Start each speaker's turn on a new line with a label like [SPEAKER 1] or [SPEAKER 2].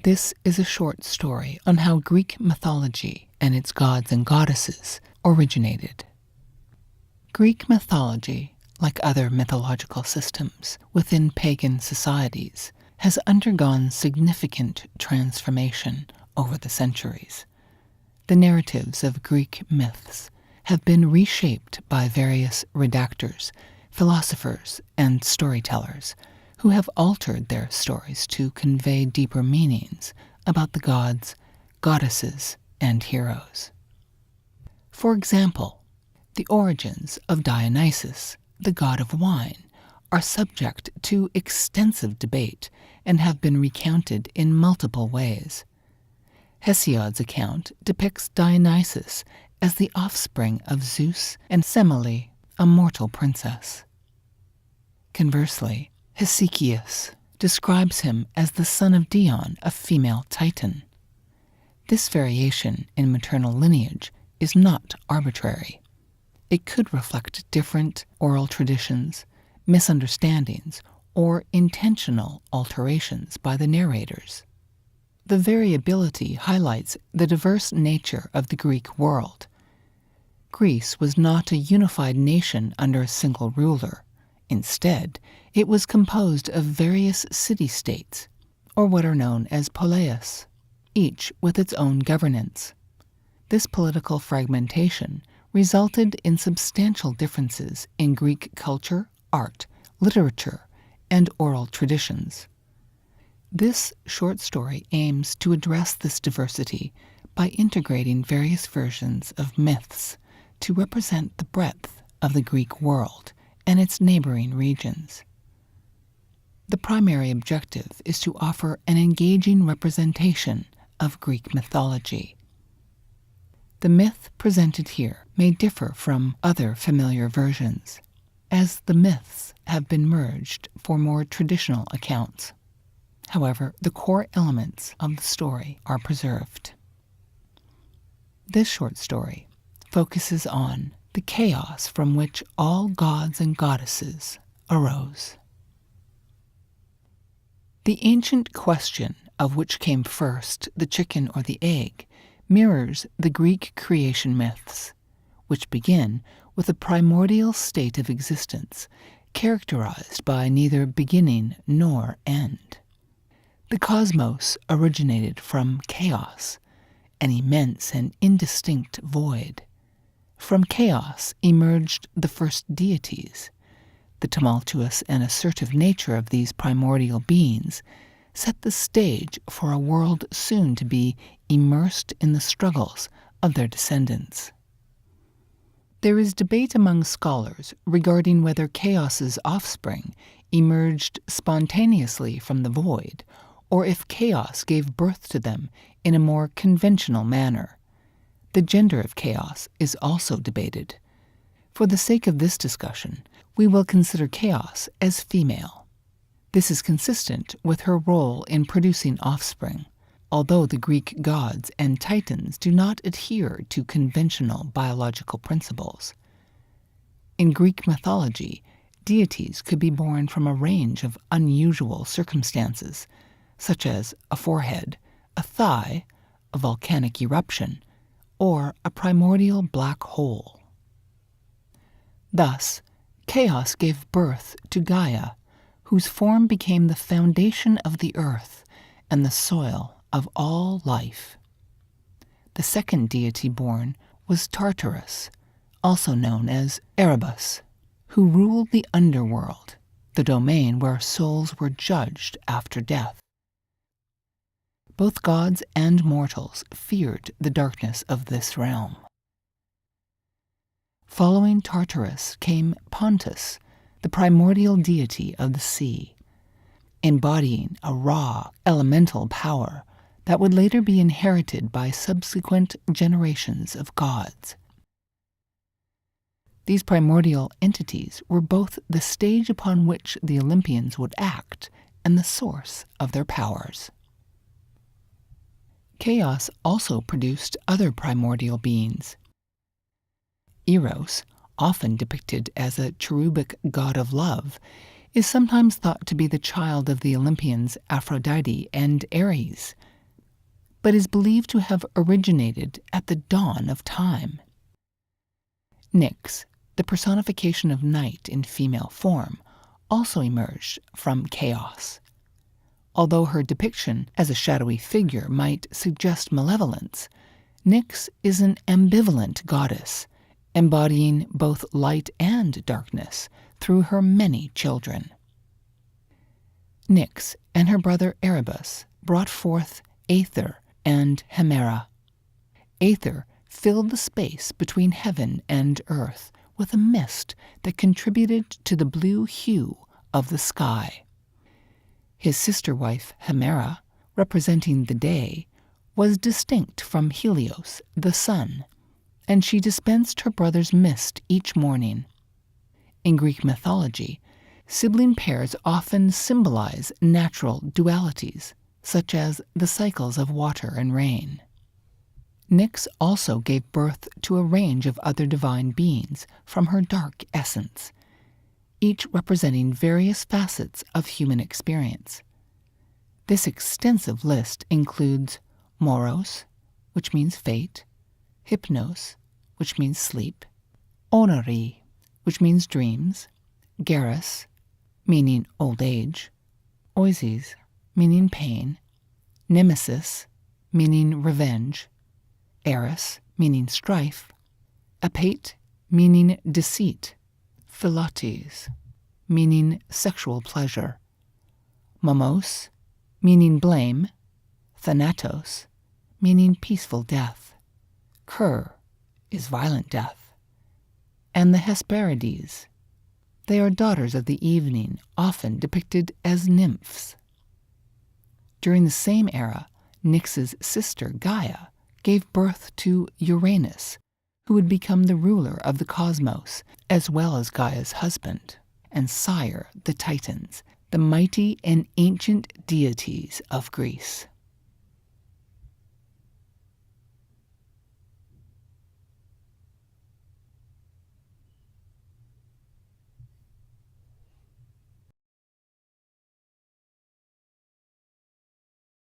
[SPEAKER 1] This is a short story on how Greek mythology and its gods and goddesses originated. Greek mythology, like other mythological systems within pagan societies, has undergone significant transformation over the centuries. The narratives of Greek myths have been reshaped by various redactors, philosophers, and storytellers who have altered their stories to convey deeper meanings about the gods, goddesses, and heroes. For example, the origins of Dionysus, the god of wine, are subject to extensive debate and have been recounted in multiple ways. Hesiod's account depicts Dionysus as the offspring of Zeus and Semele, a mortal princess. Conversely, Hesiod describes him as the son of Dion, a female titan. This variation in maternal lineage is not arbitrary. It could reflect different oral traditions, misunderstandings, or intentional alterations by the narrators. The variability highlights the diverse nature of the Greek world. Greece was not a unified nation under a single ruler. Instead, it was composed of various city-states, or what are known as poleis, each with its own governance. This political fragmentation resulted in substantial differences in Greek culture, art, literature, and oral traditions. This short story aims to address this diversity by integrating various versions of myths to represent the breadth of the Greek world and its neighboring regions. The primary objective is to offer an engaging representation of Greek mythology. The myth presented here may differ from other familiar versions, as the myths have been merged for more traditional accounts. However, the core elements of the story are preserved. This short story focuses on the chaos from which all gods and goddesses arose. The ancient question of which came first, the chicken or the egg, mirrors the Greek creation myths, which begin with a primordial state of existence characterized by neither beginning nor end. The cosmos originated from chaos, an immense and indistinct void. From chaos emerged the first deities. The tumultuous and assertive nature of these primordial beings set the stage for a world soon to be immersed in the struggles of their descendants. There is debate among scholars regarding whether chaos's offspring emerged spontaneously from the void, or if chaos gave birth to them in a more conventional manner. The gender of chaos is also debated. For the sake of this discussion, we will consider chaos as female. This is consistent with her role in producing offspring, although the Greek gods and titans do not adhere to conventional biological principles. In Greek mythology, deities could be born from a range of unusual circumstances, such as a forehead, a thigh, a volcanic eruption, or a primordial black hole. Thus, chaos gave birth to Gaia, whose form became the foundation of the earth and the soil of all life. The second deity born was Tartarus, also known as Erebus, who ruled the underworld, the domain where souls were judged after death. Both gods and mortals feared the darkness of this realm. Following Tartarus came Pontus, the primordial deity of the sea, embodying a raw, elemental power that would later be inherited by subsequent generations of gods. These primordial entities were both the stage upon which the Olympians would act and the source of their powers. Chaos also produced other primordial beings. Eros, often depicted as a cherubic god of love, is sometimes thought to be the child of the Olympians Aphrodite and Ares, but is believed to have originated at the dawn of time. Nyx, the personification of night in female form, also emerged from chaos. Although her depiction as a shadowy figure might suggest malevolence, Nyx is an ambivalent goddess, embodying both light and darkness through her many children. Nyx and her brother Erebus brought forth Aether and Hemera. Aether filled the space between heaven and earth with a mist that contributed to the blue hue of the sky. His sister wife Hemera, representing the day, was distinct from Helios, the sun, and she dispensed her brother's mist each morning. In Greek mythology, sibling pairs often symbolize natural dualities, such as the cycles of water and rain. Nyx also gave birth to a range of other divine beings from her dark essence, each representing various facets of human experience. This extensive list includes Moros, which means fate, Hypnos, which means sleep, Onori, which means dreams, Geras, meaning old age, Oises, meaning pain, Nemesis, meaning revenge, Eris, meaning strife, Apate, meaning deceit, Philotes, meaning sexual pleasure, Mamos, meaning blame, Thanatos, meaning peaceful death, Kur is violent death, and the Hesperides. They are daughters of the evening, often depicted as nymphs. During the same era, Nyx's sister Gaia gave birth to Uranus, who would become the ruler of the cosmos, as well as Gaia's husband and sire, the Titans, the mighty and ancient deities of Greece.